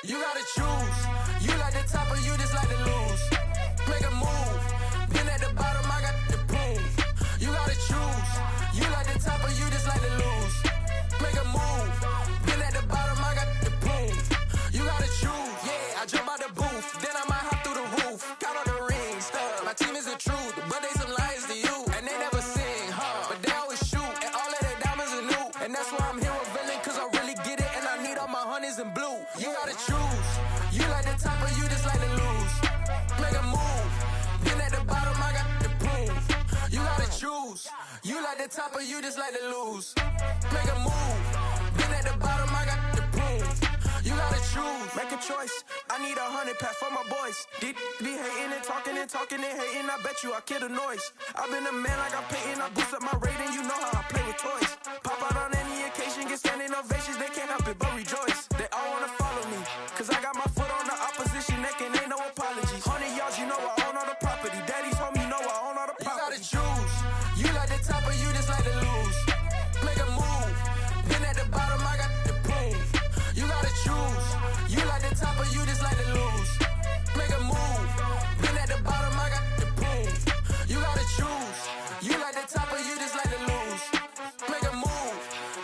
You gotta choose. You like the top or you just like to lose. Make a move. Been at the bottom, I got the proof. You gotta choose. You like the top or you just like to lose. Make a move. Been at the bottom, I got the proof. You gotta choose. Yeah, I jump out the booth, then I might hop through the roof. Count all the rings, stuff. My team is the truth, but they some liars to you. And they never sing, but they always shoot. And all of their diamonds are new. And that's why I'm here revealing, cause I really get it. And I need all my honeys in blue. You gotta choose. You like the top or you just like to lose. Make a move. Been at the bottom, I got the proof. You gotta choose. You like the top or you just like to lose. Make a move. Been at the bottom, I got the proof. You gotta choose. Make a choice. I need 100 pack for my boys. Be hating and talking and talking and hating. I bet you I kill the noise. I've been a man like I'm Peyton. I boost up my rating. You know how I play with toys. Pop out on any occasion, get standing ovations. They can't help it but rejoice. They all wanna follow me, cause I got my foot on the opposition neck and ain't no apologies. 100 yards, you know I own all the property. Daddy's home, you know I own all the property. You gotta choose. You like the top or you just like to lose. Make a move. Been at the bottom, I got the proof. You gotta choose. You like the top or you just like to lose. Make a move. Been at the bottom, I got the proof. You gotta choose. You like the top or you just like to lose. Make a move.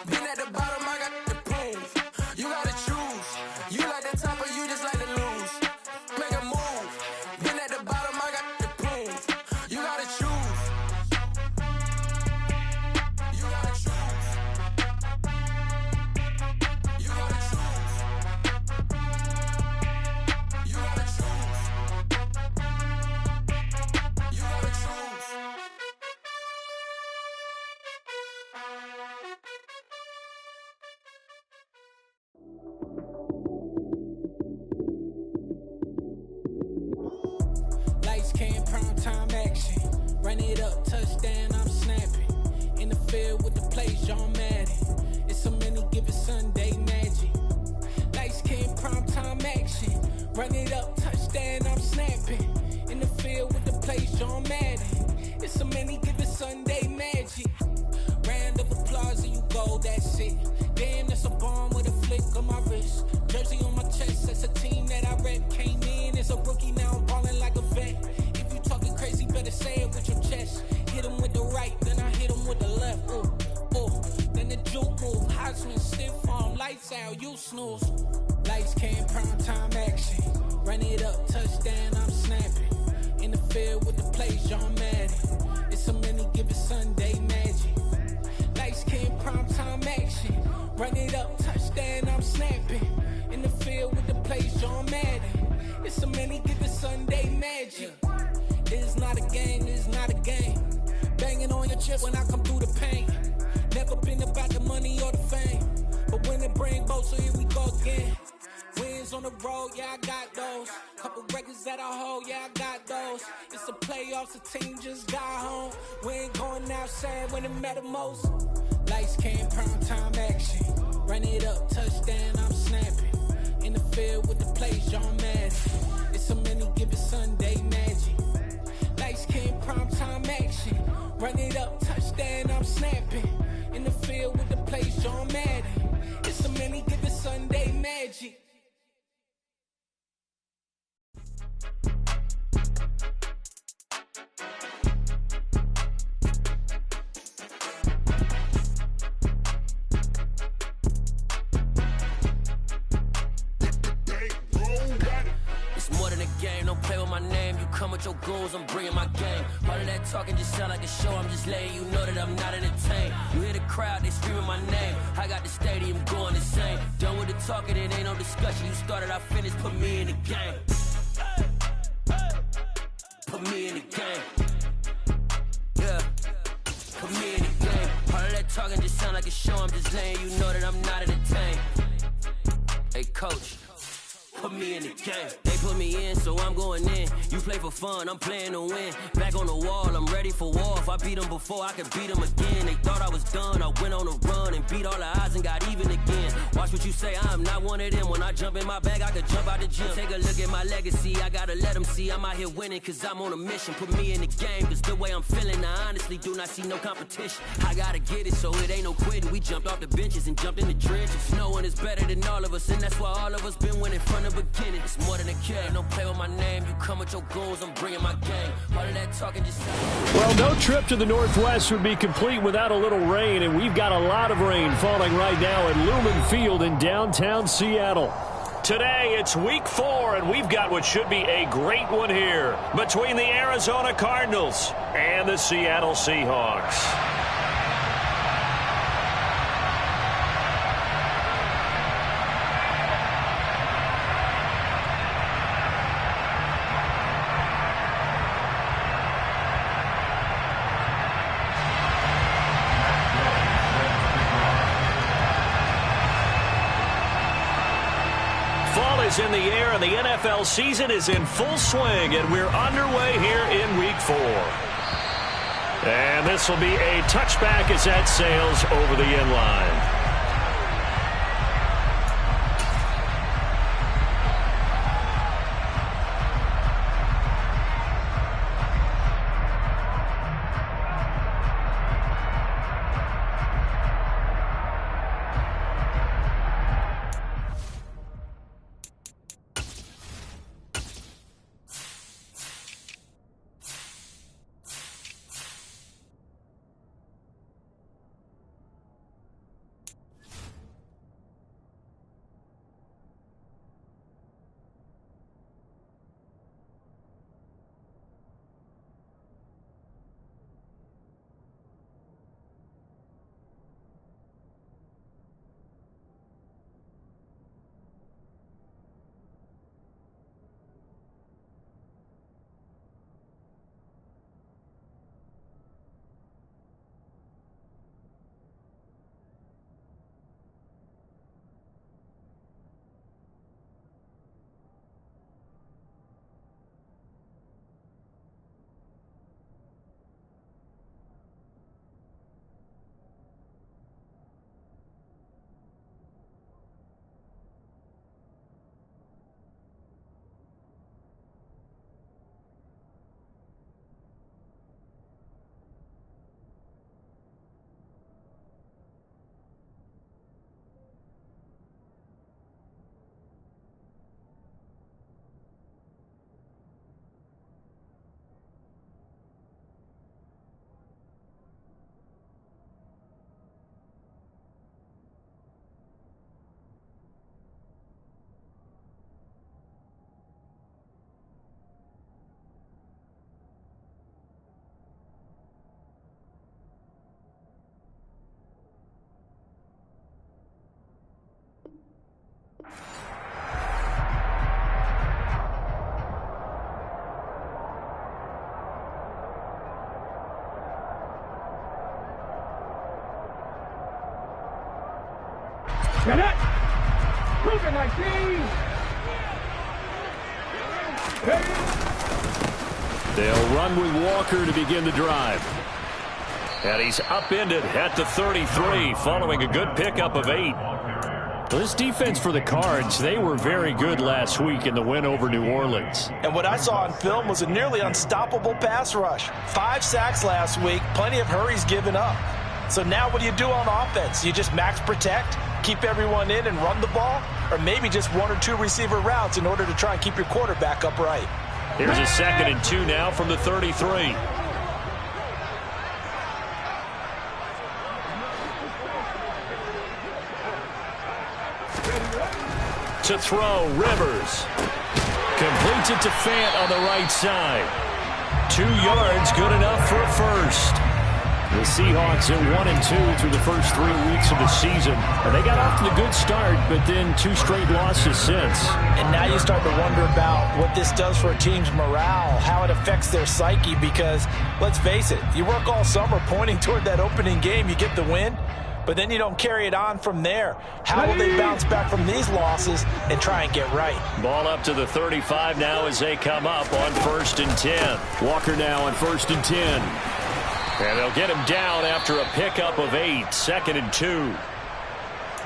Been at the bottom, I got the proof. You gotta choose. You like the top or you just like to lose. Make a move. Been at the bottom, I got the proof. You gotta choose. You gotta choose. You gotta choose. You gotta choose. You gotta choose. Lights came, prime time action. Run it up, touchdown, I'm snapping. In the field with the plays, John Madden. It's a many given Sunday magic. Lights came, prime time action. Run it up, touchdown, I'm snapping. In the field with the plays, John Madden. It's a many given Sunday magic. Round of applause and you go, that's it. Damn, that's a bomb with a flick on my wrist. Jersey on my chest, that's a team that I rep. Came in as a rookie, now I'm ballin' like a vet. If you talking crazy, better say it with your chest. Hit him with the right, then I hit him with the left. Ooh, ooh. Then the juke move, Heisman, stiff arm, lights out, you snooze. Lights came, prime time action. Run it up, touchdown, I'm snapping. In the field with the plays, John Madden. It's a many given Sunday magic. Lights came, prime time action. Run it up, touchdown, I'm snapping. In the field with the plays, John Madden. It's a many given Sunday magic. It's not a game, it's not a game. Banging on your chest when I come through the pain. Never been about the money or the fame, but when it bring both, so here we go again. Wins on the road, yeah, I got those. Couple records that I hold, yeah, I got those. It's the playoffs, the team just got home. We ain't going outside when it matter most. Lights came, prime time action. Run it up, touchdown, I'm snapping. In the field with the plays, John Madden. It's a many given Sunday magic. Lights came, prime time action. Run it up, touchdown, I'm snapping. In the field with the plays, John Madden. It's a many given Sunday magic. Don't play with my name, you come with your goons, I'm bringing my game. All of that talking just sound like a show, I'm just letting you know that I'm not entertained. You hear the crowd, they screaming my name, I got the stadium going insane. Done with the talking, it ain't no discussion, you started, I finished, put me in the game. Put me in the game. Yeah, put me in the game. All of that talking just sound like a show, I'm just letting you know that I'm not entertained. Hey coach, put put me in the game. They put me in, so I'm going in. You play for fun, I'm playing to win. Back on the wall, I'm ready for war. If I beat them before, I could beat them again. They thought I was done, I went on a run and beat all the odds and got even again. Watch what you say, I'm not one of them. When I jump in my bag, I could jump out the gym. Take a look at my legacy, I gotta let them see I'm out here winning, cause I'm on a mission. Put me in the game, cause the way I'm feeling, I honestly do not see no competition. I gotta get it, so it ain't no quitting. We jumped off the benches and jumped in the trenches. No one is better than all of us, and that's why all of us been winning from the beginning. It's more than a kill, don't play with my name. You come with your goons, I'm bringing my game. All of that talking just... Well, no trip to the Northwest would be complete without a little rain, and we've got a lot of rain falling right now at Lumen Field in downtown Seattle. Today, it's week 4, and we've got what should be a great one here between the Arizona Cardinals and the Seattle Seahawks. In the air, and the NFL season is in full swing, and we're underway here in week 4. And this will be a touchback as that sails over the end line. Cadet! Moving like these! They'll run with Walker to begin the drive. And he's upended at the 33, following a good pickup of 8. Well, this defense for the Cards, they were very good last week in the win over New Orleans. And what I saw on film was a nearly unstoppable pass rush. 5 sacks last week, plenty of hurries given up. So now what do you do on offense? You just max protect, keep everyone in and run the ball, or maybe just 1 or 2 receiver routes in order to try and keep your quarterback upright. Here's a 2nd and 2 now from the 33. To throw, Rivers. Completes it to Fant on the right side. 2 yards, good enough for a first. The Seahawks at 1-2 through the first 3 weeks of the season. And they got off to the good start, but then 2 straight losses since. And now you start to wonder about what this does for a team's morale, how it affects their psyche, because let's face it, you work all summer pointing toward that opening game, you get the win, but then you don't carry it on from there. How will they bounce back from these losses and try and get right? Ball up to the 35 now as they come up on 1st and 10. Walker now on 1st and 10. And they'll get him down after a pickup of 8, 2nd and 2.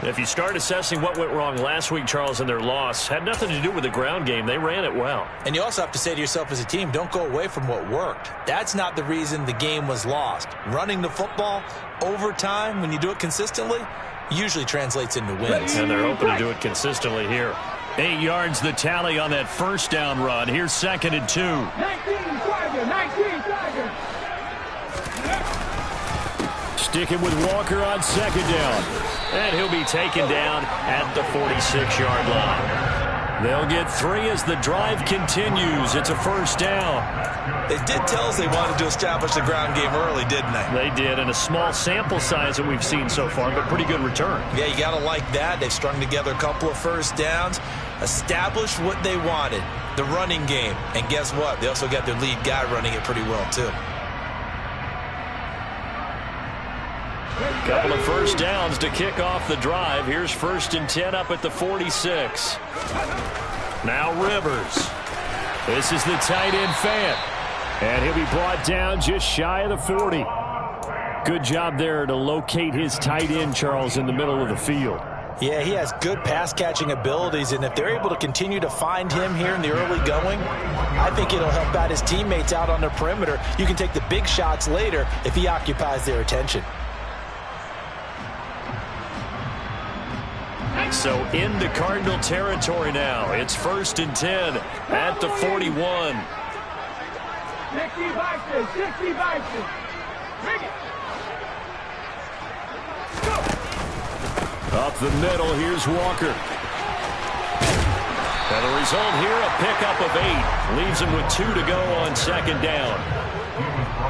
If you start assessing what went wrong last week, Charles, in their loss, had nothing to do with the ground game. They ran it well. And you also have to say to yourself as a team, don't go away from what worked. That's not the reason the game was lost. Running the football over time, when you do it consistently, usually translates into wins. And they're hoping to do it consistently here. 8 yards the tally on that 1st down run. Here's 2nd and 2. 19 Tiger, 19 Tiger. Sticking with Walker on 2nd down. And he'll be taken down at the 46-yard line. They'll get 3 as the drive continues. It's a 1st down. They did tell us they wanted to establish the ground game early, didn't they? They did, and a small sample size that we've seen so far, but pretty good return. Yeah, you got to like that. They've strung together a couple of 1st downs, established what they wanted, the running game. And guess what? They also got their lead guy running it pretty well, too. Couple of 1st downs to kick off the drive. Here's 1st and 10 up at the 46. Now Rivers. This is the tight end Fant. And he'll be brought down just shy of the 40. Good job there to locate his tight end, Charles, in the middle of the field. Yeah, he has good pass-catching abilities, and if they're able to continue to find him here in the early going, I think it'll help out his teammates out on the perimeter. You can take the big shots later if he occupies their attention. So into Cardinal territory now. It's 1st and 10 at the 41. 60 Bison, 60 Bison. Bring it. Go. Up the middle, here's Walker. And the result here, a pickup of 8. Leaves him with 2 to go on 2nd down.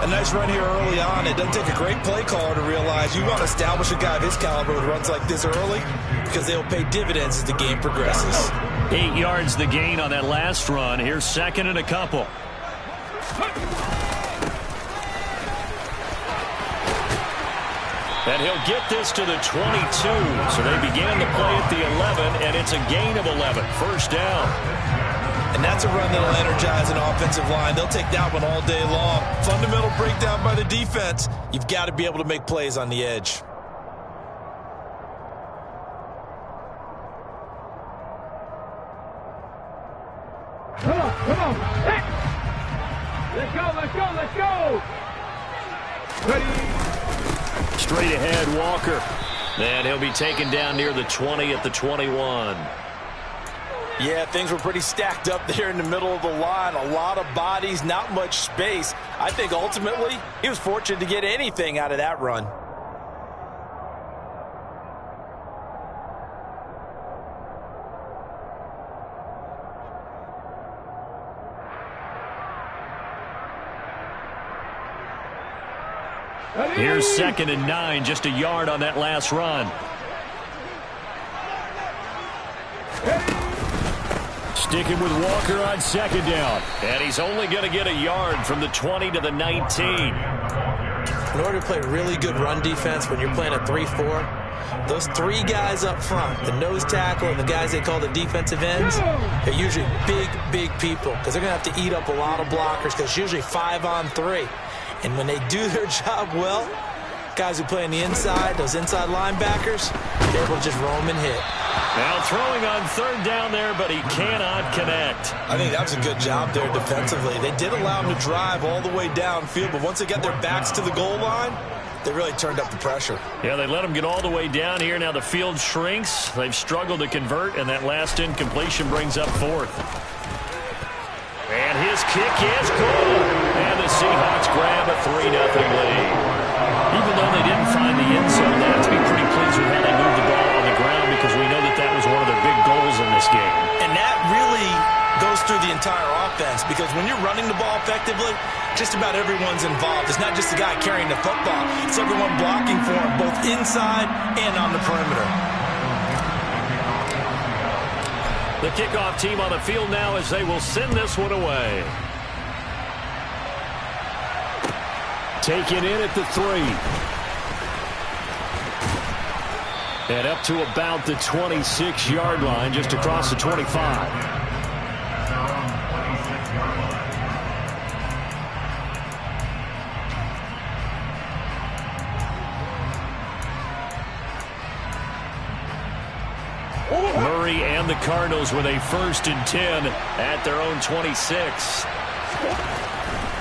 A nice run here early on. It doesn't take a great play caller to realize you want to establish a guy of his caliber with runs like this early because they'll pay dividends as the game progresses. 8 yards the gain on that last run. Here's 2nd and a couple. And he'll get this to the 22. So they began the play at the 11, and it's a gain of 11. 1st down. And that's a run that'll energize an offensive line. They'll take that one all day long. Fundamental breakdown by the defense. You've got to be able to make plays on the edge. Come on. Let's go. Ready. Straight ahead, Walker. And he'll be taken down near the 20 at the 21. Yeah, things were pretty stacked up there in the middle of the line. A lot of bodies, not much space. I think ultimately he was fortunate to get anything out of that run. Here's 2nd and 9, just a yard on that last run. Sticking with Walker on 2nd down. And he's only going to get a yard from the 20 to the 19. In order to play really good run defense when you're playing a 3-4, those 3 guys up front, the nose tackle and the guys they call the defensive ends, they're usually big people because they're going to have to eat up a lot of blockers because it's usually 5 on 3. And when they do their job well, guys who play on the inside, those inside linebackers, they're able to just roam and hit. Now throwing on 3rd down there, but he cannot connect. I think that was a good job there defensively. They did allow him to drive all the way downfield, but once they got their backs to the goal line, they really turned up the pressure. Yeah, they let him get all the way down here. Now the field shrinks. They've struggled to convert, and that last incompletion brings up 4th. And his kick is good. And the Seahawks grab a 3-0 lead. Even though they didn't find the end zone, they have to be pretty pleased with how they moved the ball on the ground because we know that that was one of their big goals in this game. And that really goes through the entire offense because when you're running the ball effectively, just about everyone's involved. It's not just the guy carrying the football. It's everyone blocking for him, both inside and on the perimeter. The kickoff team on the field now as they will send this one away. Taken in at the 3. And up to about the 26-yard line, just across the 25. Murray and the Cardinals with a 1st and 10 at their own 26.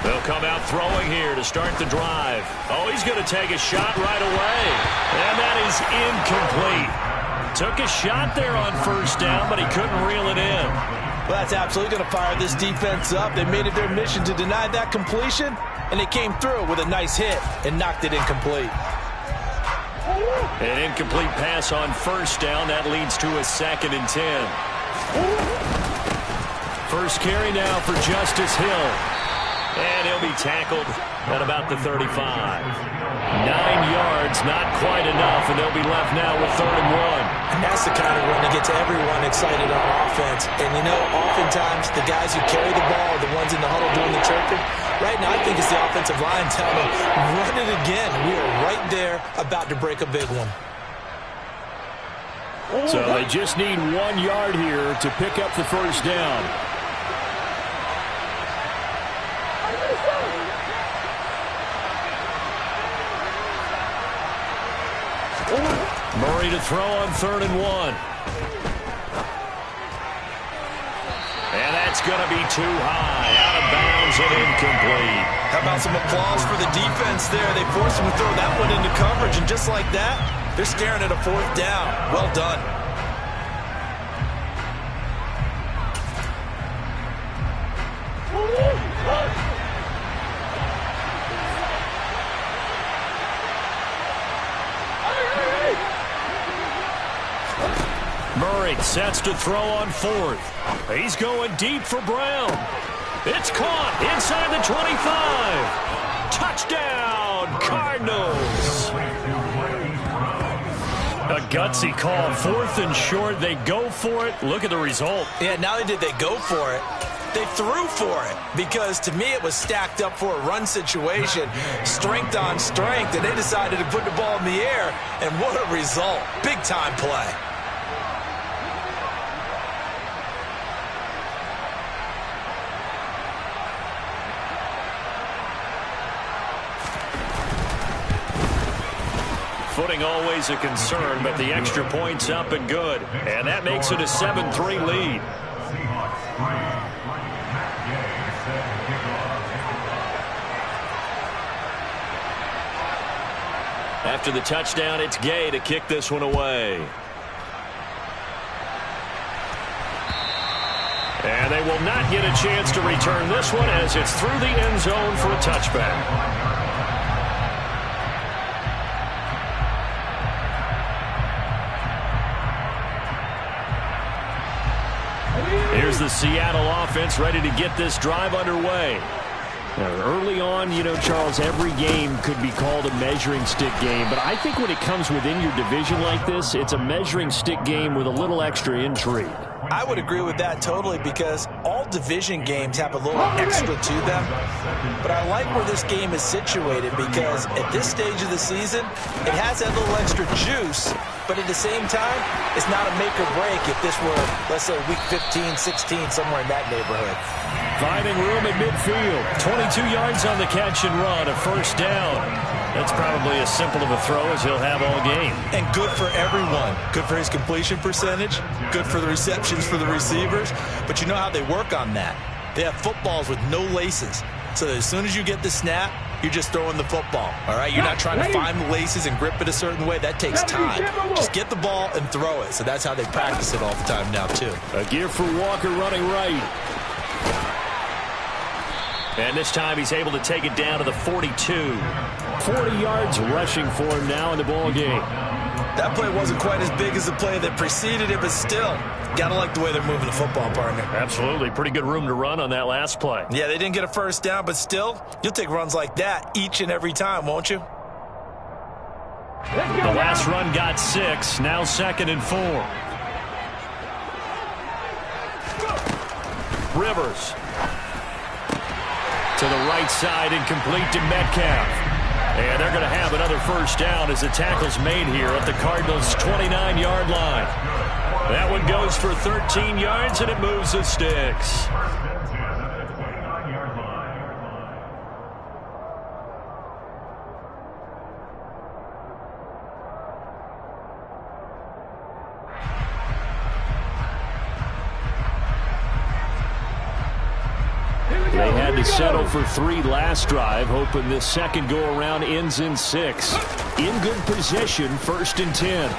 They'll come out throwing here to start the drive. Oh, he's going to take a shot right away. And that is incomplete. Took a shot there on 1st down, but he couldn't reel it in. Well, that's absolutely going to fire this defense up. They made it their mission to deny that completion, and they came through with a nice hit and knocked it incomplete. An incomplete pass on 1st down. That leads to a 2nd and 10. First carry now for Justice Hill. And he'll be tackled at about the 35. 9 yards, not quite enough, and they'll be left now with 3rd and 1. And that's the kind of run that gets everyone excited on offense. And, you know, oftentimes the guys who carry the ball are the ones in the huddle doing the chirping. Right now, I think it's the offensive line telling them, run it again. We are right there about to break a big one. So they just need 1 yard here to pick up the 1st down. Murray to throw on 3rd and 1. And that's going to be too high. Out of bounds and incomplete. How about some applause for the defense there? They forced him to throw that one into coverage, and just like that, they're staring at a 4th down. Well done. Murray sets to throw on 4th. He's going deep for Brown. It's caught inside the 25. Touchdown, Cardinals. A gutsy call. 4th and short. They go for it. Look at the result. Yeah, not only did they go for it, they threw for it, because to me it was stacked up for a run situation, strength on strength, and they decided to put the ball in the air, and what a result. Big-time play. Footing always a concern, but the extra point's up and good. And that makes it a 7-3 lead. After the touchdown, it's Gay to kick this one away. And they will not get a chance to return this one as it's through the end zone for a touchback. Here's the Seattle offense ready to get this drive underway. Now, early on, you know, Charles, every game could be called a measuring stick game. But I think when it comes within your division like this, it's a measuring stick game with a little extra intrigue. I would agree with that totally, because all division games have a little extra to them. But I like where this game is situated, because at this stage of the season, it has that little extra juice. But at the same time, it's not a make or break if this were, let's say, week 15, 16, somewhere in that neighborhood. Finding room at midfield. 22 yards on the catch and run, a 1st down. That's probably as simple of a throw as he'll have all game. And good for everyone. Good for his completion percentage. Good for the receptions for the receivers. But you know how they work on that. They have footballs with no laces. So that as soon as you get the snap, you're just throwing the football. All right? You're not trying to find the laces and grip it a certain way. That takes time. Just get the ball and throw it. So that's how they practice it all the time now, too. A give for Walker running right. And this time he's able to take it down to the 42. 40 yards rushing for him now in the ball game. That play wasn't quite as big as the play that preceded it, but still, gotta like the way they're moving the football, partner. Absolutely. Pretty good room to run on that last play. Yeah, they didn't get a 1st down, but still, you'll take runs like that each and every time, won't you? The last run got 6. Now 2nd and 4. Rivers. To the right side, incomplete to Metcalf. And they're going to have another first down as the tackle's made here at the Cardinals' 29-yard line. That one goes for 13 yards, and it moves the sticks. They had to settle for 3 last drive, hoping this second go-around ends in 6. In good position, 1st and 10.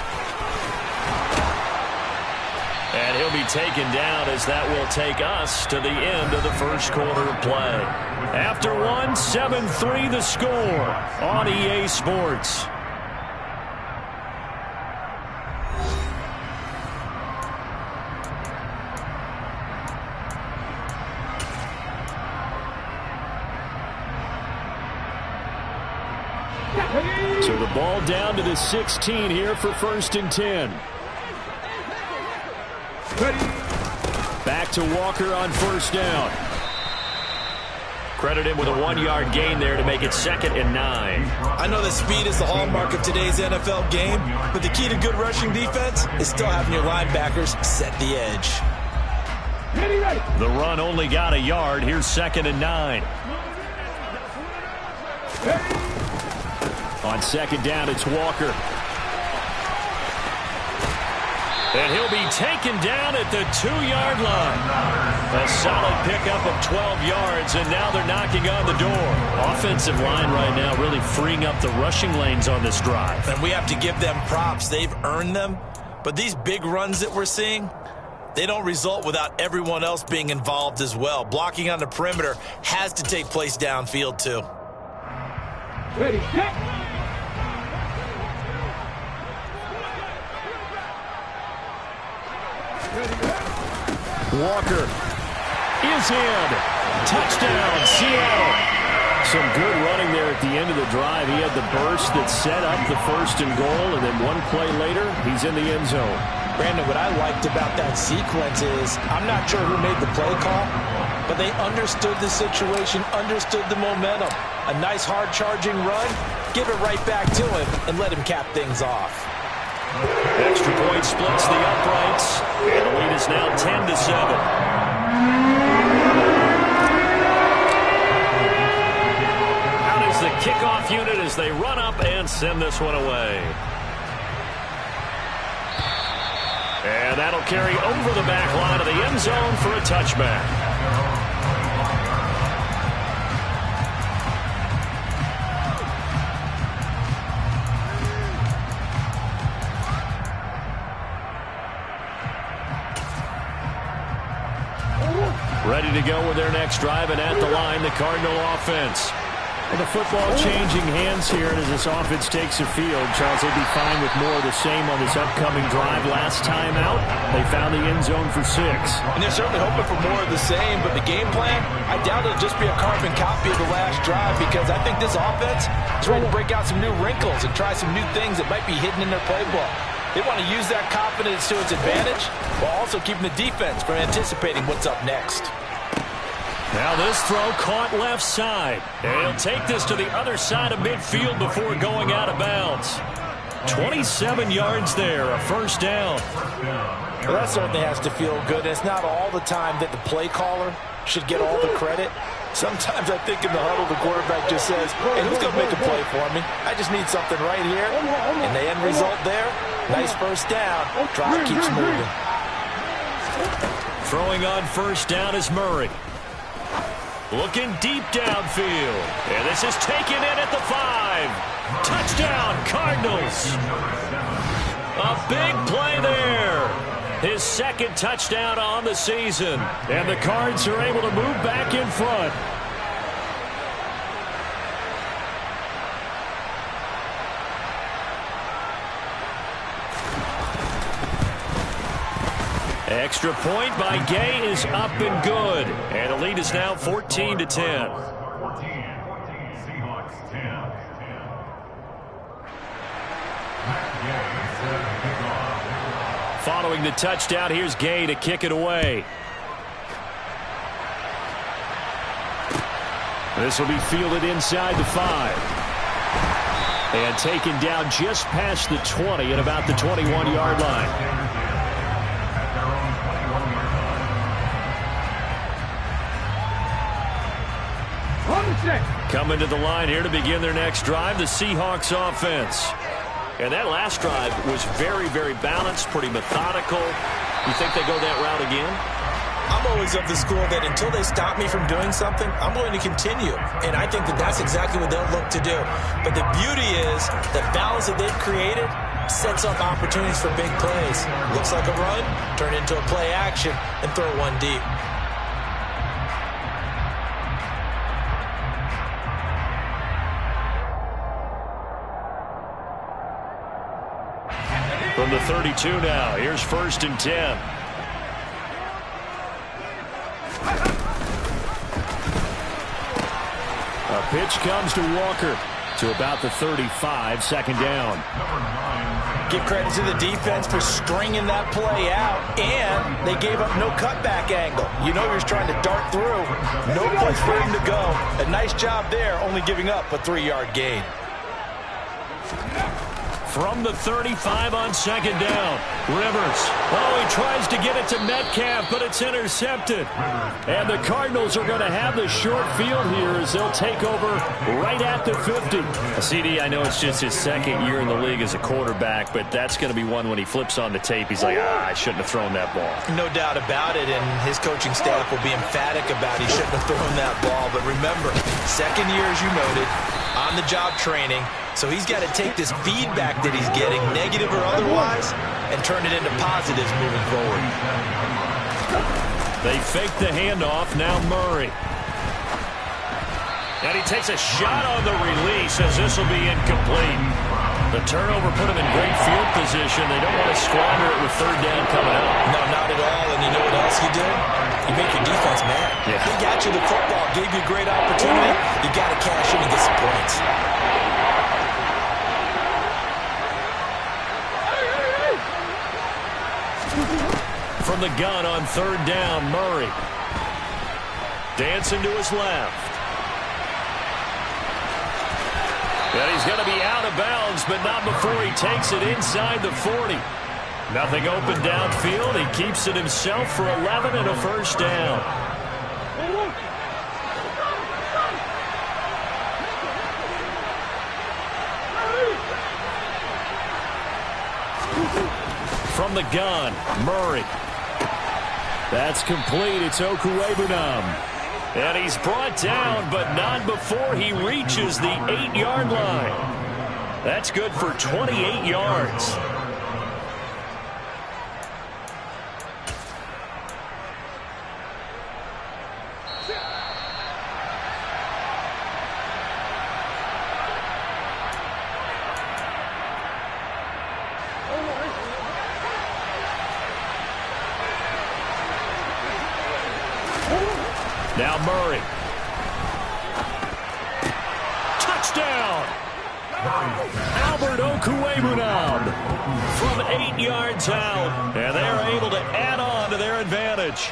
And he'll be taken down as that will take us to the end of the first quarter of play. After one, 7-3 the score on EA Sports. So the ball down to the 16 here for 1st and 10. Back to Walker on 1st down. Credit him with a 1-yard gain there to make it 2nd and 9. I know that speed is the hallmark of today's NFL game, but the key to good rushing defense is still having your linebackers set the edge. The run only got a yard. Here's 2nd and 9. On 2nd down, it's Walker. And he'll be taken down at the 2-yard line. A solid pickup of 12 yards, and now they're knocking on the door. Offensive line right now really freeing up the rushing lanes on this drive. And we have to give them props. They've earned them. But these big runs that we're seeing, they don't result without everyone else being involved as well. Blocking on the perimeter has to take place downfield, too. Ready, set. Walker is in. Touchdown, Seattle. Some good running there at the end of the drive. He had the burst that set up the 1st and goal, and then one play later, he's in the end zone. Brandon, what I liked about that sequence is I'm not sure who made the play call, but they understood the situation, understood the momentum. A nice hard-charging run, give it right back to him, and let him cap things off. Extra point splits the uprights, and the lead is now 10-7. Out is the kickoff unit as they run up and send this one away. And that'll carry over the back line of the end zone for a touchback. Ready to go with their next drive, and at the line, the Cardinal offense. Well, the football changing hands here, and as this offense takes the field, Charles, they'd be fine with more of the same on this upcoming drive. Last time out, they found the end zone for 6. And they're certainly hoping for more of the same, but the game plan, I doubt it'll just be a carbon copy of the last drive, because I think this offense is ready to break out some new wrinkles and try some new things that might be hidden in their playbook. They want to use that confidence to its advantage while also keeping the defense from anticipating what's up next. Now this throw caught left side. And he'll take this to the other side of midfield before going out of bounds. 27 yards there, a 1st down. Well, that certainly has to feel good. It's not all the time that the play caller should get all the credit. Sometimes I think in the huddle, the quarterback just says, hey, who's going to make a play for me? I just need something right here. And the end result there, nice 1st down. Drive keeps moving. Throwing on 1st down is Murray. Looking deep downfield. And this is taken in at the 5. Touchdown, Cardinals. A big play there. His 2nd touchdown on the season. And the Cards are able to move back in front. Extra point by Gay is up and good. And the lead is now 14-10. Following the touchdown, here's Gay to kick it away. This will be fielded inside the 5. And taken down just past the 20 at about the 21-yard line. Coming to the line here to begin their next drive, the Seahawks offense. And that last drive was very, very balanced, pretty methodical. You think they go that route again? I'm always of the school that until they stop me from doing something, I'm going to continue. And I think that that's exactly what they'll look to do. But the beauty is the balance that they've created sets up opportunities for big plays. Looks like a run, turn into a play action, and throw one deep. From the 32 now, here's 1st and 10. A pitch comes to Walker to about the 35, 2nd down. Give credit to the defense for stringing that play out, and they gave up no cutback angle. You know you're trying to dart through. No place for him to go. A nice job there, only giving up a 3-yard gain. From the 35 on 2nd down, Rivers. Oh, he tries to get it to Metcalf, but it's intercepted. And the Cardinals are going to have the short field here as they'll take over right at the 50. CD, I know it's just his 2nd year in the league as a quarterback, but that's going to be one when he flips on the tape. He's like, I shouldn't have thrown that ball. No doubt about it, and his coaching staff will be emphatic about he shouldn't have thrown that ball. But remember, 2nd year, as you noted, on-the-job training. So he's got to take this feedback that he's getting, negative or otherwise, and turn it into positives moving forward. They fake the handoff, now Murray. And he takes a shot on the release as this will be incomplete. The turnover put him in great field position. They don't want to squander it with 3rd down coming up. No, not at all. And you know what else you do? You make your defense mad. Yeah. They got you the football, gave you a great opportunity. You got to cash in and get some points. From the gun on 3rd down, Murray. Dancing to his left. And he's going to be out of bounds, but not before he takes it inside the 40. Nothing open downfield. He keeps it himself for 11 and a 1st down. From the gun, Murray. That's complete. It's Okuwebunam. And he's brought down, but not before he reaches the 8-yard line. That's good for 28 yards. Now Murray. Touchdown! Albert Okuwebunam from 8 yards out. And they're able to add on to their advantage.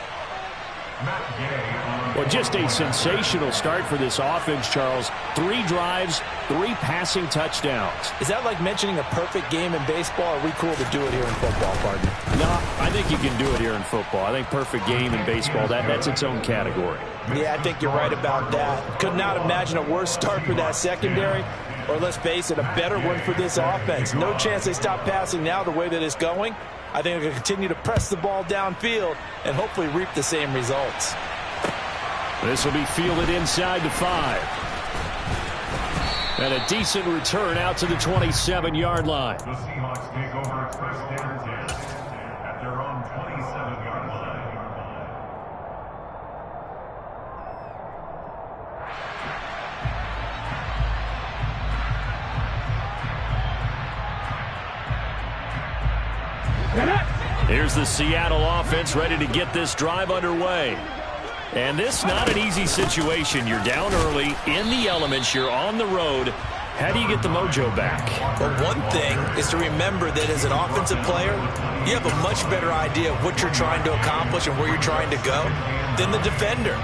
Well, just a sensational start for this offense, Charles. 3 drives, 3 passing touchdowns. Is that like mentioning a perfect game in baseball? Or are we cool to do it here in football, partner? No, I think you can do it here in football. I think perfect game in baseball, that's its own category. Yeah, I think you're right about that. Could not imagine a worse start for that secondary, or let's face it, a better one for this offense. No chance they stop passing now the way that it's going. I think they're going to continue to press the ball downfield and hopefully reap the same results. This will be fielded inside the 5. And a decent return out to the 27-yard line. The Seahawks take over first and 10 at their own 27-yard line. Here's the Seattle offense ready to get this drive underway. And this not an easy situation. You're down early, in the elements, you're on the road. How do you get the mojo back? Well, one thing is to remember that as an offensive player, you have a much better idea of what you're trying to accomplish and where you're trying to go than the defender.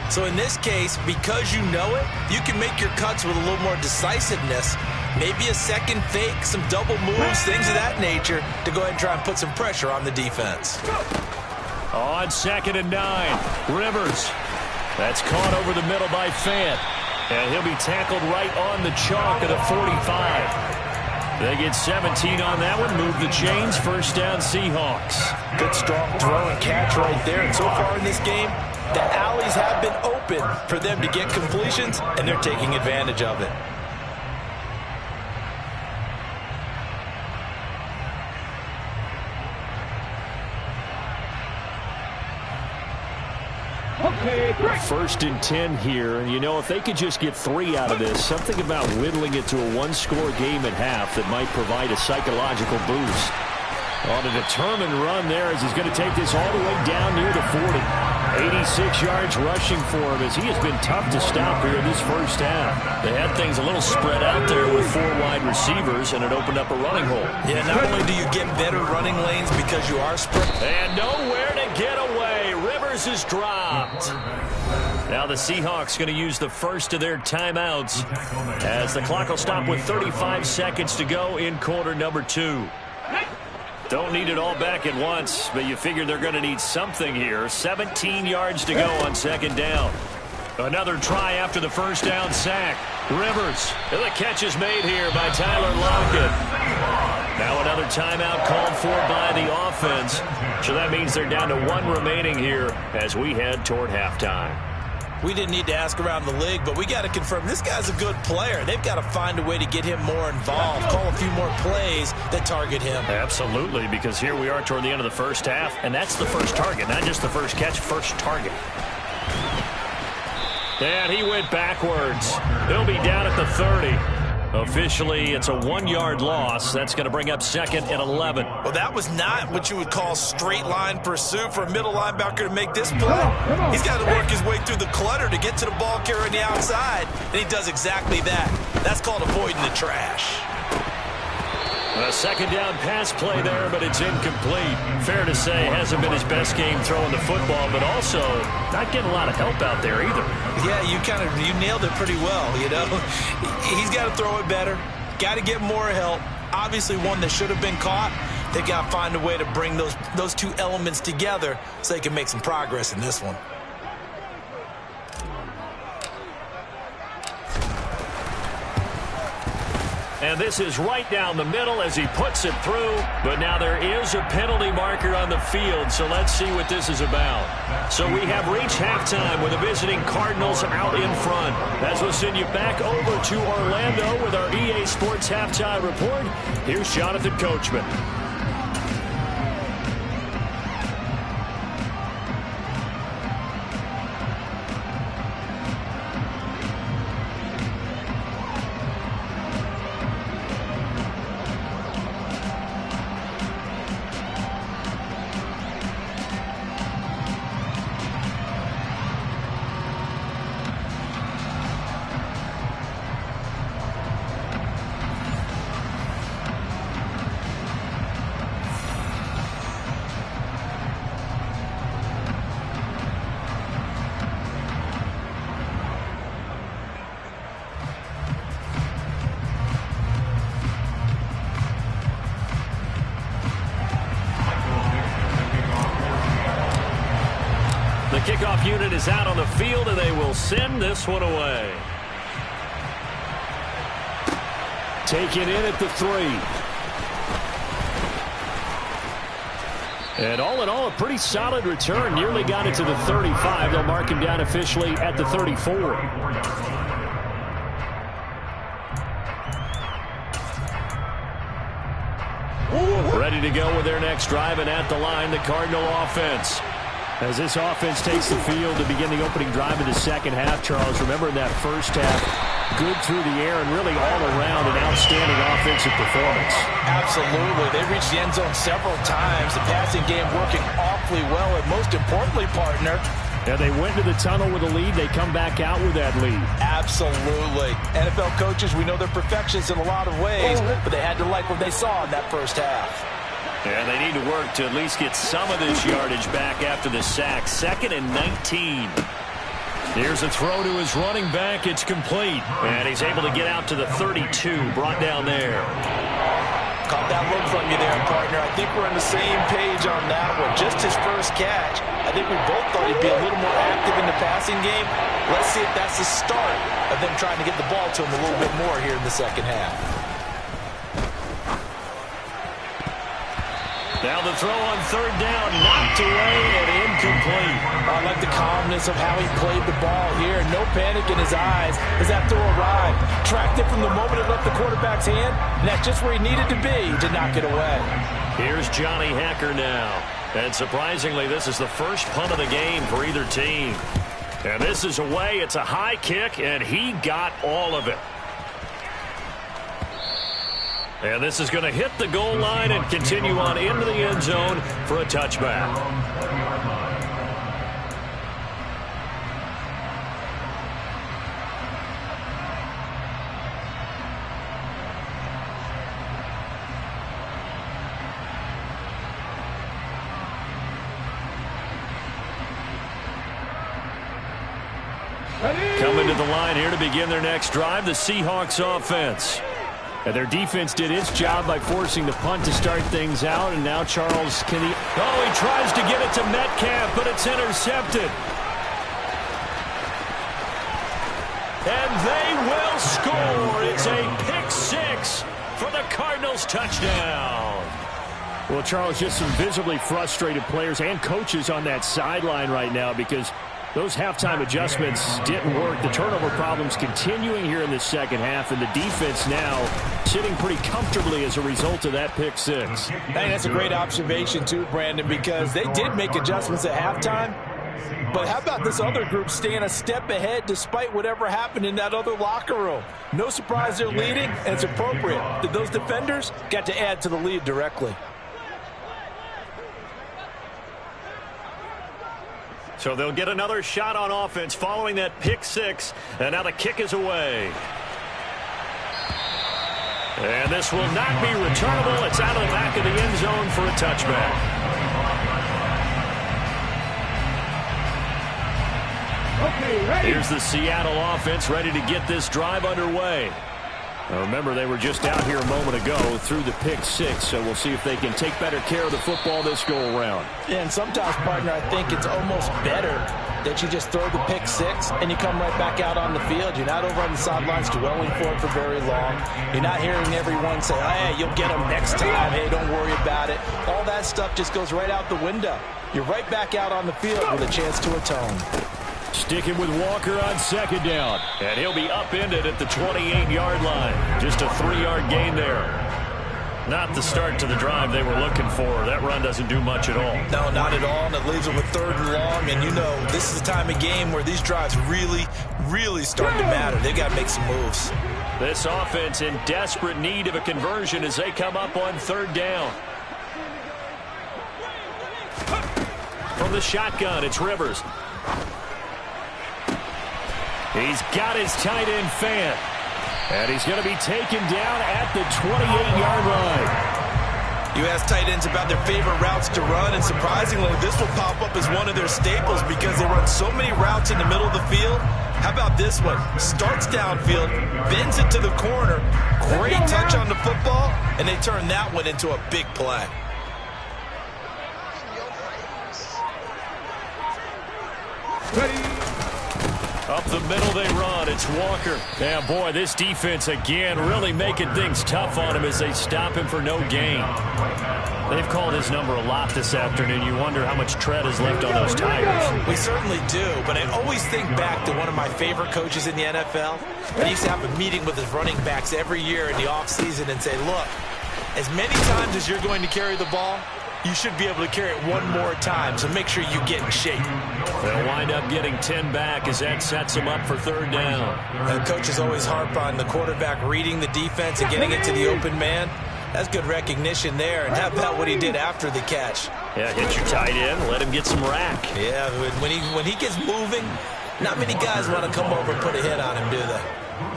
So in this case, because you know it, you can make your cuts with a little more decisiveness. Maybe a second fake, some double moves, things of that nature, to go ahead and try and put some pressure on the defense. On 2nd and 9, Rivers. That's caught over the middle by Fant. And he'll be tackled right on the chalk of the 45. They get 17 on that one, move the chains, first down Seahawks. Good strong throw and catch right there. And so far in this game, the alleys have been open for them to get completions, and they're taking advantage of it. Okay, great. 1st and 10 here, and you know, if they could just get 3 out of this, something about whittling it to a one-score game at half that might provide a psychological boost. On a determined run there as he's going to take this all the way down near the 40. 86 yards rushing for him as he has been tough to stop here in this first half. They had things a little spread out there with 4 wide receivers, and it opened up a running hole. Yeah, not only do you get better running lanes because you are spread. And nowhere to get away. Rivers is dropped. Now the Seahawks going to use the first of their timeouts as the clock will stop with 35 seconds to go in quarter number 2. Don't need it all back at once, but you figure they're going to need something here. 17 yards to go on 2nd down. Another try after the first down sack. Rivers. The catch is made here by Tyler Lockett. Now another timeout called for by the offense. So that means they're down to 1 remaining here as we head toward halftime. We didn't need to ask around the league, but we got to confirm this guy's a good player. They've got to find a way to get him more involved, call a few more plays that target him. Absolutely, because here we are toward the end of the first half, and that's the first target, not just the first catch, first target. And he went backwards. He'll be down at the 30. Officially, it's a 1-yard loss. That's going to bring up 2nd and 11. Well, that was not what you would call straight line pursuit for a middle linebacker to make this play. He's got to work his way through the clutter to get to the ball carrier on the outside, and he does exactly that. That's called avoiding the trash. A 2nd down pass play there, but it's incomplete. Fair to say, hasn't been his best game throwing the football, but also not getting a lot of help out there either. Yeah, you nailed it pretty well, you know. He's got to throw it better, got to get more help. Obviously one that should have been caught. They've got to find a way to bring those 2 elements together so they can make some progress in this one. And this is right down the middle as he puts it through. But now there is a penalty marker on the field, so let's see what this is about. So we have reached halftime with the visiting Cardinals out in front. As we'll send you back over to Orlando with our EA Sports Halftime Report, here's Jonathan Coachman. The kickoff unit is out on the field, and they will send this one away. Taken in at the 3. And all in all, a pretty solid return. Nearly got it to the 35. They'll mark him down officially at the 34. Ready to go with their next drive, and at the line, the Cardinal offense. As this offense takes the field to begin the opening drive of the second half, Charles, remember in that first half, good through the air and really all around an outstanding offensive performance. Absolutely. They reached the end zone several times. The passing game working awfully well, and most importantly, partner, yeah, they went to the tunnel with a lead. They come back out with that lead. Absolutely. NFL coaches, we know they're perfectionists in a lot of ways, but they had to like what they saw in that first half. And they need to work to at least get some of this yardage back after the sack. 2nd and 19. Here's a throw to his running back. It's complete. And he's able to get out to the 32, brought down there. Caught that look from you there, partner. I think we're on the same page on that one. Just his first catch. I think we both thought he'd be a little more active in the passing game. Let's see if that's the start of them trying to get the ball to him a little bit more here in the second half. Now the throw on third down, knocked away and incomplete. I like the calmness of how he played the ball here. No panic in his eyes as that throw arrived. Tracked it from the moment it left the quarterback's hand, and that's just where he needed to be to knock it away. Here's Johnny Hacker now. And surprisingly, this is the first punt of the game for either team. And this is away. It's a high kick, and he got all of it. And this is going to hit the goal line and continue on into the end zone for a touchback. Coming to the line here to begin their next drive, the Seahawks offense. And their defense did its job by forcing the punt to start things out. And now Charles, he tries to get it to Metcalf, but it's intercepted. And they will score. It's a pick six for the Cardinals touchdown. Well, Charles, just some visibly frustrated players and coaches on that sideline right now because those halftime adjustments didn't work. The turnover problems continuing here in the second half, and the defense now sitting pretty comfortably as a result of that pick six. I think that's a great observation too, Brandon, because they did make adjustments at halftime. But how about this other group staying a step ahead despite whatever happened in that other locker room? No surprise they're leading, and it's appropriate that those defenders got to add to the lead directly. So they'll get another shot on offense following that pick six, and now the kick is away. And this will not be returnable. It's out of the back of the end zone for a touchback. Here's the Seattle offense ready to get this drive underway. Now remember, they were just out here a moment ago through the pick six, so we'll see if they can take better care of the football this go-around. Yeah, and sometimes, partner, I think it's almost better that you just throw the pick six and you come right back out on the field. You're not over on the sidelines dwelling for it for very long. You're not hearing everyone say, oh, hey, you'll get them next time. Hey, don't worry about it. All that stuff just goes right out the window. You're right back out on the field with a chance to atone. Sticking with Walker on second down. And he'll be upended at the 28-yard line. Just a 3-yard gain there. Not the start to the drive they were looking for. That run doesn't do much at all. No, not at all. And it leaves them with third and long. And you know, this is the time of game where these drives really start to matter. They got to make some moves. This offense in desperate need of a conversion as they come up on third down. From the shotgun, it's Rivers. He's got his tight end Fant. And he's going to be taken down at the 28-yard line. You ask tight ends about their favorite routes to run, and surprisingly, this will pop up as one of their staples because they run so many routes in the middle of the field. How about this one? Starts downfield, bends it to the corner, great touch on the football, and they turn that one into a big play. Ready. Up the middle they run. It's Walker. Yeah, boy, this defense again really making things tough on him as they stop him for no gain. They've called his number a lot this afternoon. You wonder how much tread is left on those tires. We certainly do, but I always think back to one of my favorite coaches in the NFL. He used to have a meeting with his running backs every year in the offseason and say, look, as many times as you're going to carry the ball, you should be able to carry it one more time, so make sure you get in shape. They'll wind up getting 10 back as that sets them up for third down. And coaches always harp on the quarterback reading the defense and getting it to the open man. That's good recognition there. And how about what he did after the catch? Yeah, hit your tight end, let him get some rack. Yeah, when he gets moving, not many guys want to come over and put a hit on him, do they?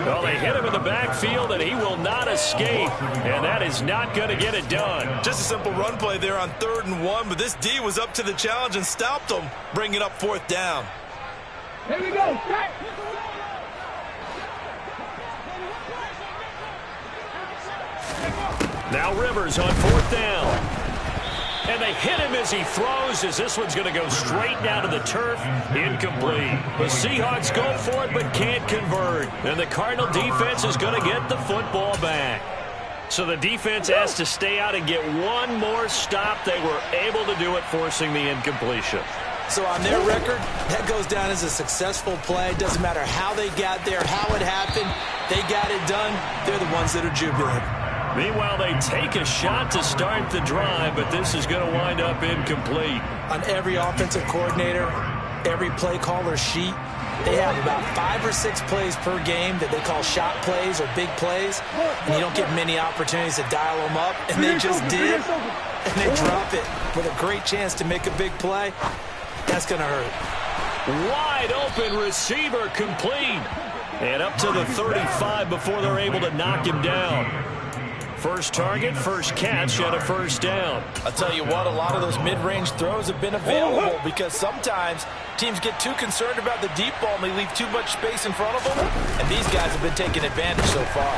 Well, they hit him in the backfield, and he will not escape, and that is not going to get it done. Just a simple run play there on 3rd and 1, but this D was up to the challenge and stopped him, bringing up 4th down. Here we go. Straight. Now Rivers on 4th down. And they hit him as he throws, as this one's going to go straight down to the turf. Incomplete. The Seahawks go for it but can't convert. And the Cardinal defense is going to get the football back. So the defense has to stay out and get one more stop. They were able to do it, forcing the incompletion. So on their record, that goes down as a successful play. Doesn't matter how they got there, how it happened. They got it done. They're the ones that are jubilant. Meanwhile, they take a shot to start the drive, but this is going to wind up incomplete. On every offensive coordinator, every play caller sheet, they have about 5 or 6 plays per game that they call shot plays or big plays, and you don't get many opportunities to dial them up, and they just did, and they drop it with a great chance to make a big play. That's going to hurt. Wide open receiver, complete. And up to the 35 before they're able to knock him down. First target, first catch, and a first down. I'll tell you what, a lot of those mid-range throws have been available because sometimes teams get too concerned about the deep ball and they leave too much space in front of them, and these guys have been taking advantage so far.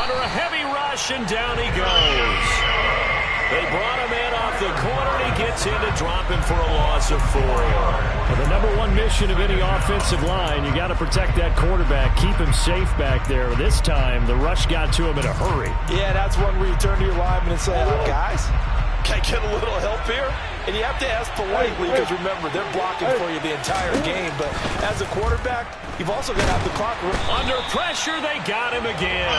Under a heavy rush, and down he goes. They brought him in off the corner, and he gets in to drop him for a loss of 4. Well, the #1 mission of any offensive line, you got to protect that quarterback, keep him safe back there. This time, the rush got to him in a hurry. Yeah, that's one where you turn to your lineman and say, guys, can I get a little help here? And you have to ask politely because, remember, they're blocking for you the entire game. But as a quarterback, you've also got to have the clock. Under pressure, they got him again.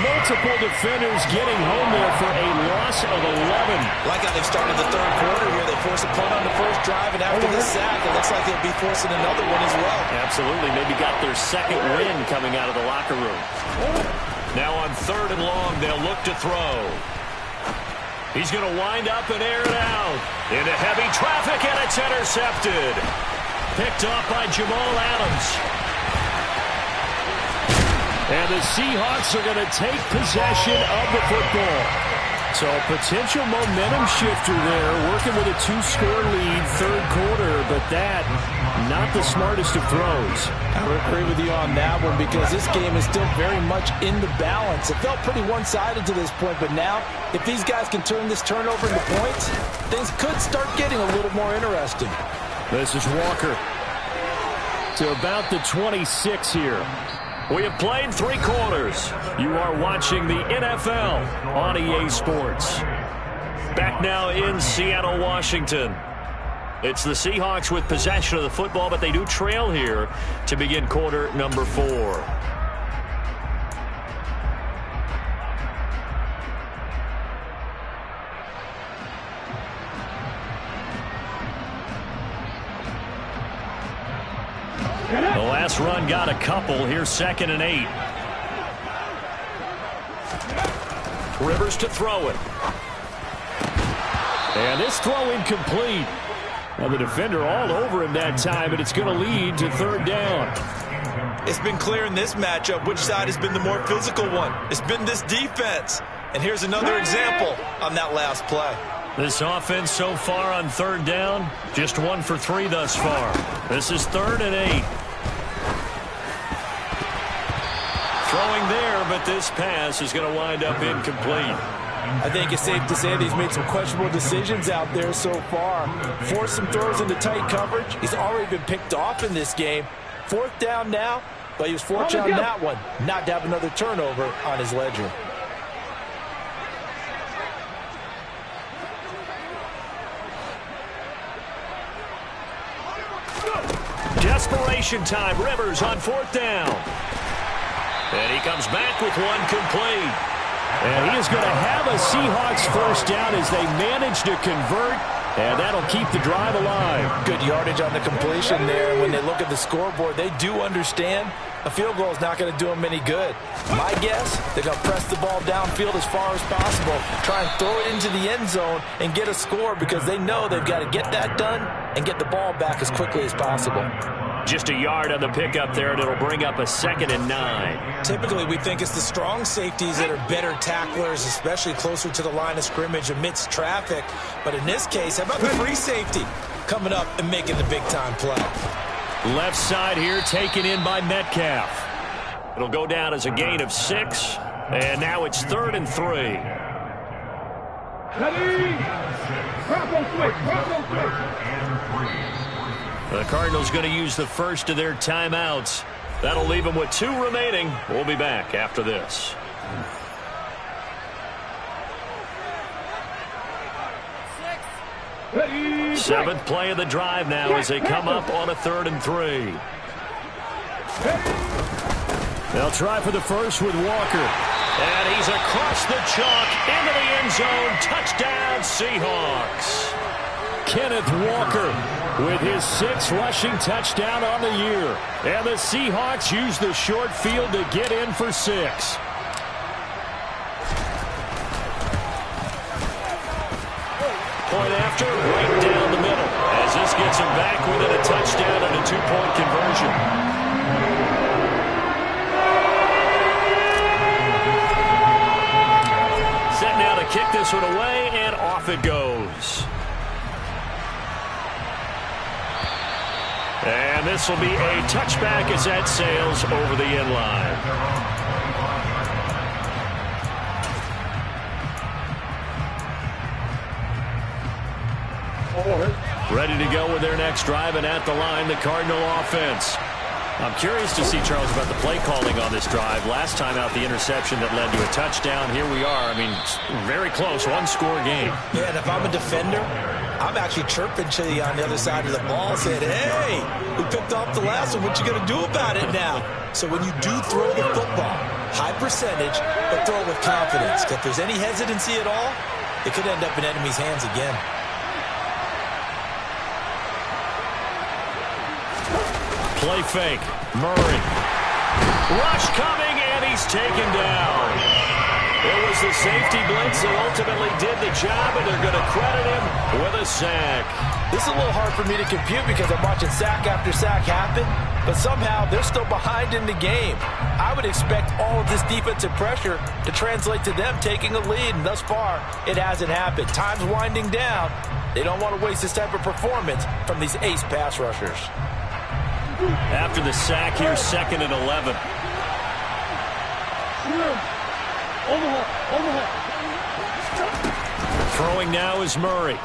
Multiple defenders getting home there for a loss of 11. Like how they've started the third quarter here. They force a punt on the first drive, and after this sack, it looks like they'll be forcing another one as well. Absolutely. Maybe got their second win coming out of the locker room. Now on 3rd and long, they'll look to throw. He's going to wind up and air it out. Into heavy traffic, and it's intercepted. Picked off by Jamal Adams. And the Seahawks are going to take possession of the football. So a potential momentum shifter there, working with a 2-score lead, 3rd quarter, but that, not the smartest of throws. I would agree with you on that one because this game is still very much in the balance. It felt pretty one-sided to this point, but now, if these guys can turn this turnover into points, things could start getting a little more interesting. This is Walker to about the 26 here. We have played 3 quarters. You are watching the NFL on EA Sports. Back now in Seattle, Washington. It's the Seahawks with possession of the football, but they do trail here to begin quarter number 4. The last run got a couple. Here's 2nd and 8. Rivers to throw it. And this throw incomplete. Now the defender all over him that time, and it's going to lead to 3rd down. It's been clear in this matchup which side has been the more physical one. It's been this defense. And here's another example on that last play. This offense so far on 3rd down, just 1 for 3 thus far. This is 3rd and 8. Throwing there, but this pass is going to wind up incomplete. I think it's safe to say that he's made some questionable decisions out there so far. Forced some throws into tight coverage. He's already been picked off in this game. 4th down now, but he was fortunate on that one not to have another turnover on his ledger. Desperation time. Rivers on 4th down. And he comes back with one complete. And he is going to have a Seahawks first down as they manage to convert, and that'll keep the drive alive. Good yardage on the completion there. When they look at the scoreboard, they do understand a field goal is not going to do them any good. My guess, they're going to press the ball downfield as far as possible, try and throw it into the end zone and get a score because they know they've got to get that done and get the ball back as quickly as possible. Just a yard on the pickup there, and it'll bring up a 2nd and 9. Typically, we think it's the strong safeties that are better tacklers, especially closer to the line of scrimmage amidst traffic. But in this case, how about the free safety coming up and making the big-time play? Left side here taken in by Metcalf. It'll go down as a gain of 6. And now it's 3rd and 3. The Cardinals going to use the first of their timeouts. That'll leave them with 2 remaining. We'll be back after this. Seventh play of the drive now as they come up on a 3rd and 3. They'll try for the first with Walker. And he's across the chalk into the end zone. Touchdown, Seahawks. Kenneth Walker with his 6th rushing touchdown on the year. And the Seahawks use the short field to get in for 6. Point after, right down the middle. As this gets him back within a touchdown and a 2-point conversion. Set now to kick this one away, and off it goes. And this will be a touchback as that sails over the end line. Ready to go with their next drive, and at the line, the Cardinal offense. I'm curious to see, Charles, about the play calling on this drive. Last time out, the interception that led to a touchdown. Here we are. I mean, very close, 1-score game. Yeah, and if I'm a defender, I'm actually chirping to you on the other side of the ball, saying, hey, we picked off the last one. What you going to do about it now? So when you do throw the football, high percentage, but throw it with confidence. If there's any hesitancy at all, it could end up in enemy's hands again. Play fake. Murray. Rush coming, and he's taken down. It was the safety blitz that ultimately did the job, and they're going to credit him with a sack. This is a little hard for me to compute because I'm watching sack after sack happen, but somehow they're still behind in the game. I would expect all of this defensive pressure to translate to them taking a lead, and thus far, it hasn't happened. Time's winding down. They don't want to waste this type of performance from these ace pass rushers. After the sack here, 2nd and 11. Throwing now is Murray.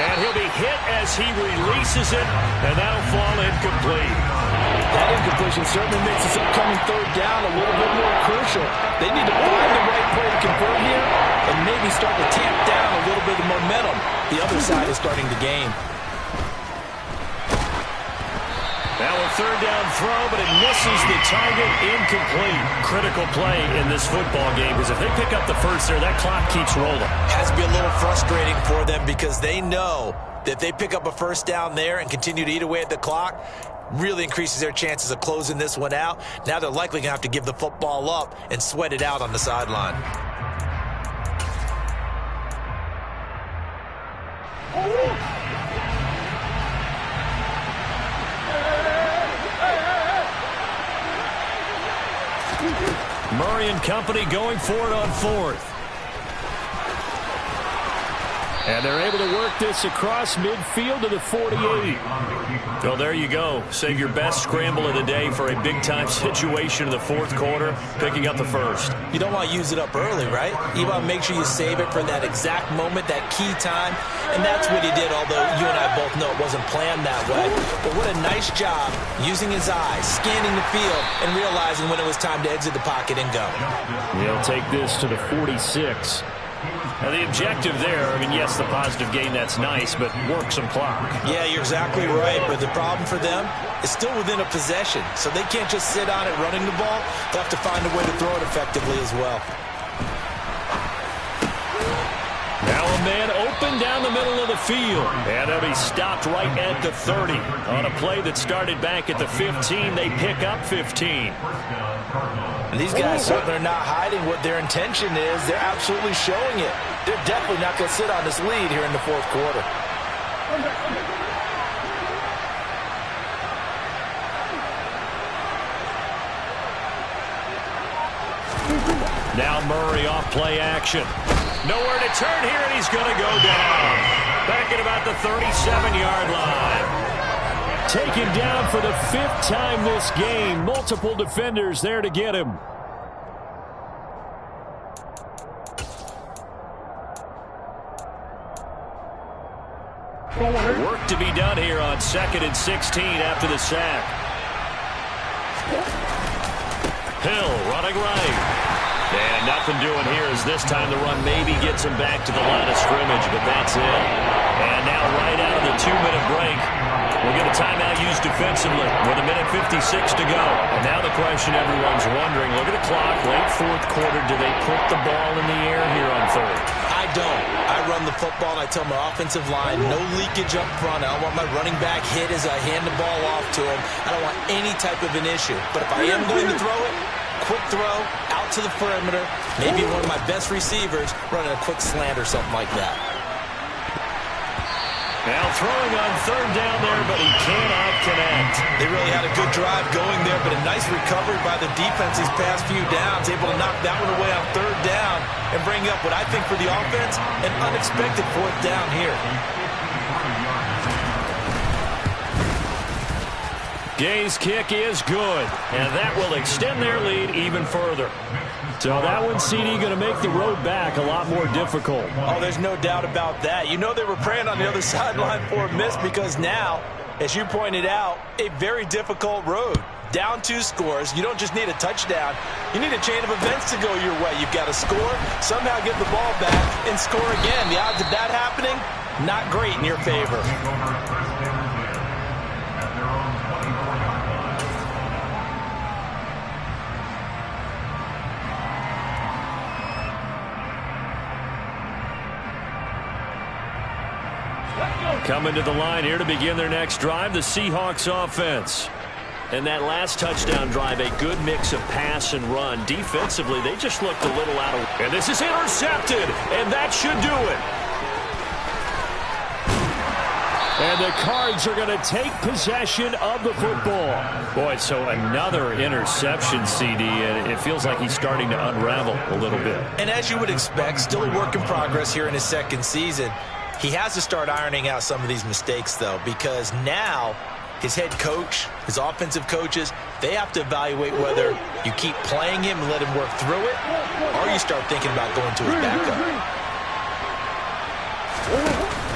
And he'll be hit as he releases it, and that'll fall incomplete. That incompletion certainly makes this upcoming 3rd down a little bit more crucial. They need to find the right play to convert here and maybe start to tamp down a little bit of momentum the other side is starting to gain. Now a 3rd down throw, but it misses the target, incomplete. Critical play in this football game, because if they pick up the first there, that clock keeps rolling. Has to be a little frustrating for them because they know that if they pick up a first down there and continue to eat away at the clock, really increases their chances of closing this one out. Now they're likely going to have to give the football up and sweat it out on the sideline. Murray and company going for it on 4th. And they're able to work this across midfield to the 48. Well, there you go. Save your best scramble of the day for a big-time situation in the 4th quarter, picking up the first. You don't want to use it up early, right? You want to make sure you save it for that exact moment, that key time. And that's what he did, although you and I both know it wasn't planned that way. But what a nice job using his eyes, scanning the field, and realizing when it was time to exit the pocket and go. He'll take this to the 46. Now, the objective there, I mean, yes, the positive gain, that's nice, but work some clock. Yeah, you're exactly right, but the problem for them is still within a possession, so they can't just sit on it running the ball. They'll have to find a way to throw it effectively as well. Now a man open down the middle of the field, and they'll be stopped right at the 30. On a play that started back at the 15, they pick up 15. And these guys certainly are not hiding what their intention is. They're absolutely showing it. They're definitely not going to sit on this lead here in the 4th quarter. Now Murray off play action. Nowhere to turn here, and he's going to go down. Back at about the 37-yard line. Taken down for the 5th time this game. Multiple defenders there to get him. Work to be done here on 2nd and 16 after the sack. Hill running right. And nothing doing here as this time the run maybe gets him back to the line of scrimmage, but that's it. And now right out of the 2-minute break, we'll get a timeout used defensively with 1:56 to go. And now the question everyone's wondering, look at the clock, late 4th quarter, do they put the ball in the air here on 3rd? I don't. I run the football and I tell my offensive line, no leakage up front. I don't want my running back hit as I hand the ball off to him. I don't want any type of an issue. But if I am going to throw it, quick throw, out to the perimeter, maybe one of my best receivers running a quick slant or something like that. Now throwing on 3rd down there, but he cannot connect. They really had a good drive going there, but a nice recovery by the defense these past few downs, able to knock that one away on 3rd down and bring up what I think for the offense, an unexpected 4th down here. Gay's kick is good, and that will extend their lead even further. So that one, CD, going to make the road back a lot more difficult. Oh, there's no doubt about that. You know they were praying on the other sideline for a miss because now, as you pointed out, a very difficult road. Down 2 scores. You don't just need a touchdown. You need a chain of events to go your way. You've got to score, somehow get the ball back, and score again. The odds of that happening, not great in your favor. Coming to the line here to begin their next drive, the Seahawks offense. And that last touchdown drive, a good mix of pass and run. Defensively, they just looked a little out of... And this is intercepted, and that should do it. And the Cards are going to take possession of the football. Boy, so another interception, CD, and it feels like he's starting to unravel a little bit. And as you would expect, still a work in progress here in his 2nd season. He has to start ironing out some of these mistakes, though, because now his head coach, his offensive coaches, they have to evaluate whether you keep playing him and let him work through it, or you start thinking about going to his backup.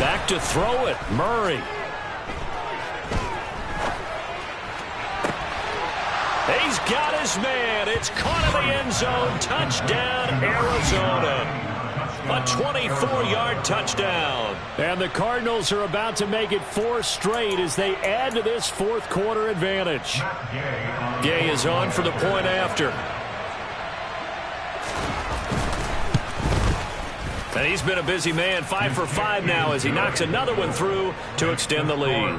Back to throw it, Murray. He's got his man. It's caught in the end zone. Touchdown, Arizona. A 24-yard touchdown. And the Cardinals are about to make it 4 straight as they add to this 4th quarter advantage. Gay is on for the point after. And he's been a busy man, 5 for 5 now as he knocks another one through to extend the lead.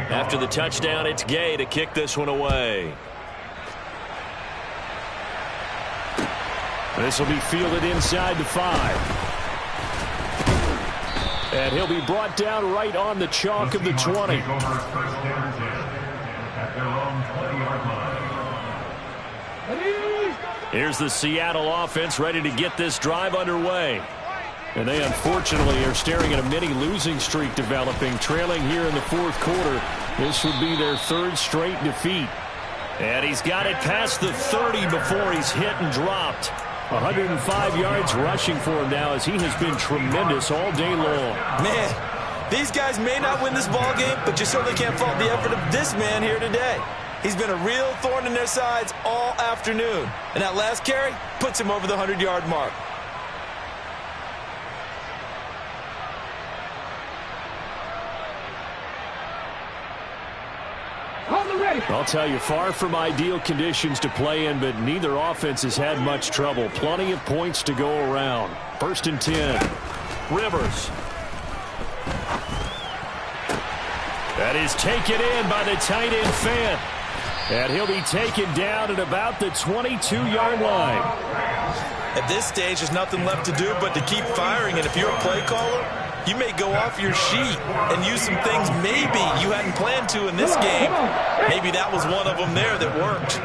After the touchdown, it's Gay to kick this one away. This will be fielded inside the 5. And he'll be brought down right on the chalk of the 20. Here's the Seattle offense ready to get this drive underway. And they unfortunately are staring at a mini losing streak developing, trailing here in the 4th quarter. This would be their 3rd straight defeat. And he's got it past the 30 before he's hit and dropped. 105 yards rushing for him now as he has been tremendous all day long. Man, these guys may not win this ball game, but you certainly can't fault the effort of this man here today. He's been a real thorn in their sides all afternoon. And that last carry puts him over the 100-yard mark. I'll tell you, far from ideal conditions to play in, but neither offense has had much trouble. Plenty of points to go around. 1st and 10. Rivers. That is taken in by the tight end Fant. And he'll be taken down at about the 22-yard line. At this stage, there's nothing left to do but to keep firing. And if you're a play caller, you may go off your sheet and use some things maybe you hadn't planned to in this game. Maybe that was one of them there that worked.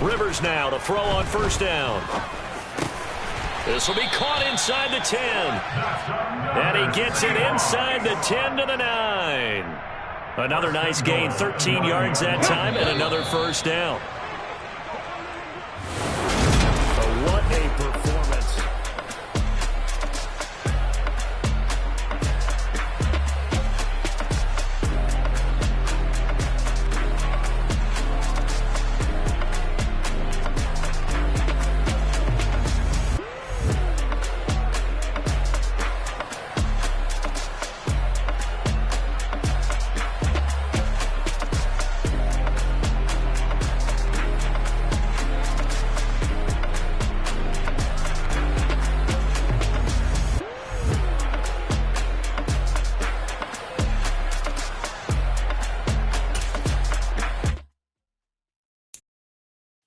Rivers now to throw on 1st down. This will be caught inside the 10. And he gets it inside the 10 to the 9. Another nice gain, 13 yards that time, and another first down. What a performance.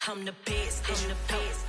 I'm the best, I'm the best.